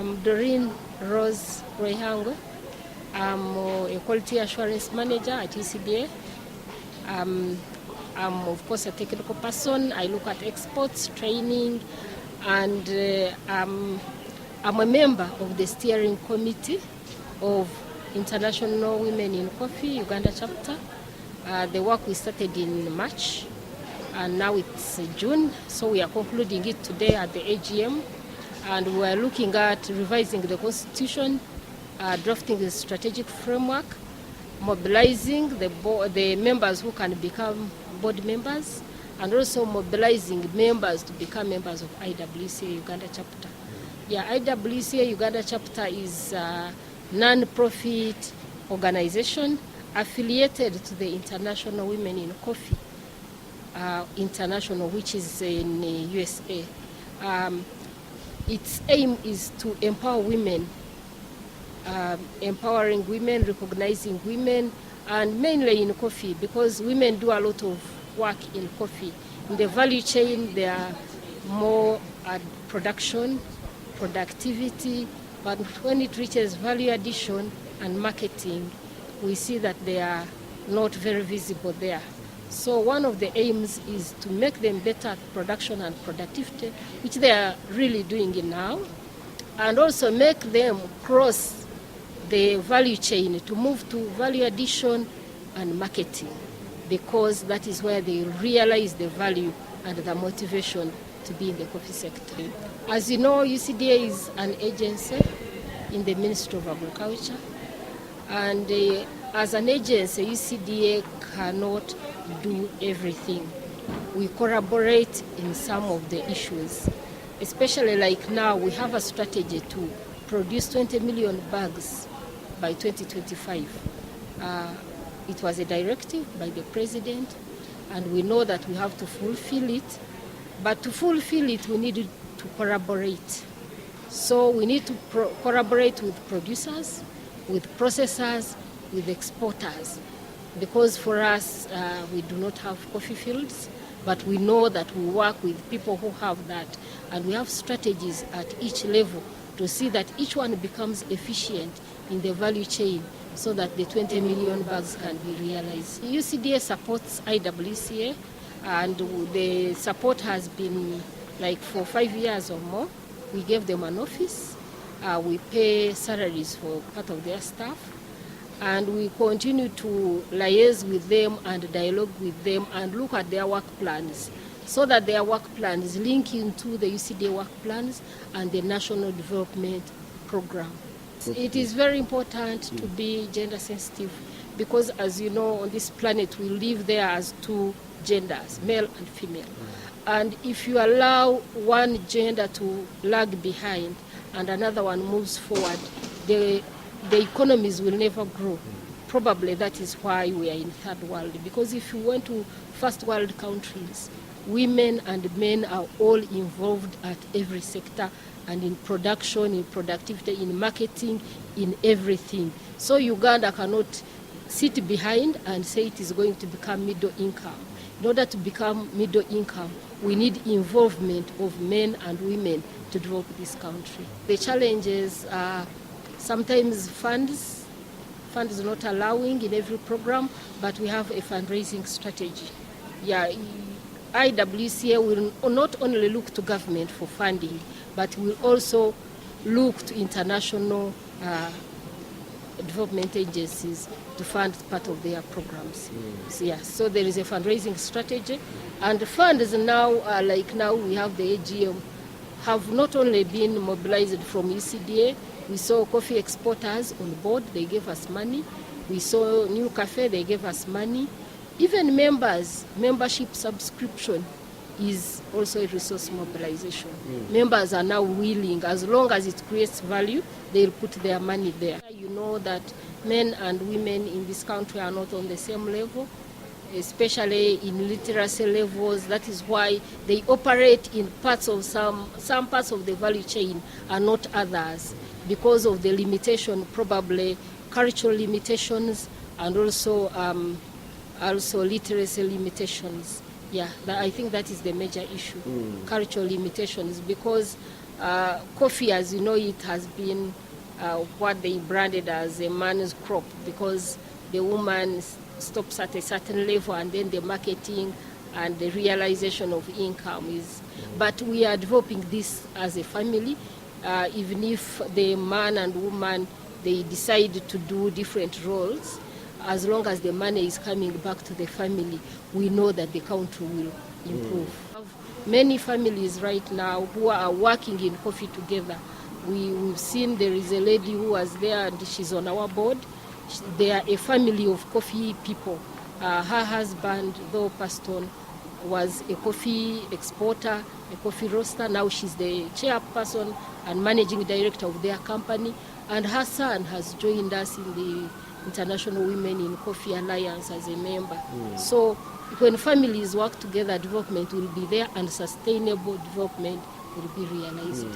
I'm Doreen Rweihangwe. I'm a quality assurance manager at UCDA. I'm of course a technical person. I look at exports, training, and I'm a member of the steering committee of International Women in Coffee, Uganda-Chapter. The work we started in March, and now it's June, so we are concluding it today at the AGM. And we are looking at revising the constitution, drafting the strategic framework, mobilizing the members who can become board members, and also mobilizing members to become members of IWCA Uganda-Chapter. Yeah, IWCA Uganda-Chapter is a non-profit organization affiliated to the International Women in Coffee International, which is in USA. Its aim is to empower women, empowering women, recognizing women, and mainly in coffee, because women do a lot of work in coffee. In the value chain, they are more at production, productivity, but when it reaches value addition and marketing, we see that they are not very visible there. So one of the aims is to make them better at production and productivity, which they are really doing it now, and also make them cross the value chain to move to value addition and marketing, because that is where they realize the value and the motivation to be in the coffee sector. As you know, UCDA is an agency in the Ministry of Agriculture, and as an agency, UCDA cannot do everything. We collaborate in some of the issues, especially like now we have a strategy to produce 20 million bags by 2025. It was a directive by the president, and we know that we have to fulfill it, but to fulfill it we need to collaborate. So we need to collaborate with producers, with processors, with exporters, because for us, we do not have coffee fields, but we know that we work with people who have that, and we have strategies at each level to see that each one becomes efficient in the value chain so that the 20 million bags can be realized. UCDA supports IWCA, and the support has been like for 5 years or more. We gave them an office, we pay salaries for part of their staff, and we continue to liaise with them and dialogue with them and look at their work plans so that their work plans link into the UCDA work plans and the National Development Program. It is very important to be gender sensitive because, as you know, on this planet we live there as two genders, male and female. And if you allow one gender to lag behind and another one moves forward, the economies will never grow. Probably that is why we are in third world, because if you went to first world countries, women and men are all involved at every sector, and in production, in productivity, in marketing, in everything. So Uganda cannot sit behind and say it is going to become middle income. In order to become middle income, we need involvement of men and women to develop this country. The challenges are sometimes funds not allowing in every program, but we have a fundraising strategy. Yeah, IWCA will not only look to government for funding, but will also look to international development agencies to fund part of their programs. So, yeah, so there is a fundraising strategy, and the funds now, like now we have the AGM, have not only been mobilized from UCDA. We saw coffee exporters on board, they gave us money. We saw New Cafe, they gave us money. Even membership subscription is also a resource mobilization. Members are now willing, as long as it creates value, they'll put their money there. You know that men and women in this country are not on the same level, especially in literacy levels. That is why they operate in parts of some parts of the value chain and not others, because of the limitation, probably cultural limitations, and also literacy limitations. Yeah, I think that is the major issue, cultural limitations, because Coffee, as you know, it has been what they branded as a man's crop, because the woman stops at a certain level and then the marketing and the realization of income is. But we are developing this as a family. Even if the man and woman, they decide to do different roles, as long as the money is coming back to the family, we know that the country will improve. Many families right now who are working in coffee together. We've seen there is a lady who was there and she's on our board. They are a family of coffee people. Her husband, though passed on, was a coffee exporter, a coffee roaster. Now she's the chairperson and managing director of their company. And her son has joined us in the International Women in Coffee Alliance as a member. So when families work together, development will be there and sustainable development will be realized.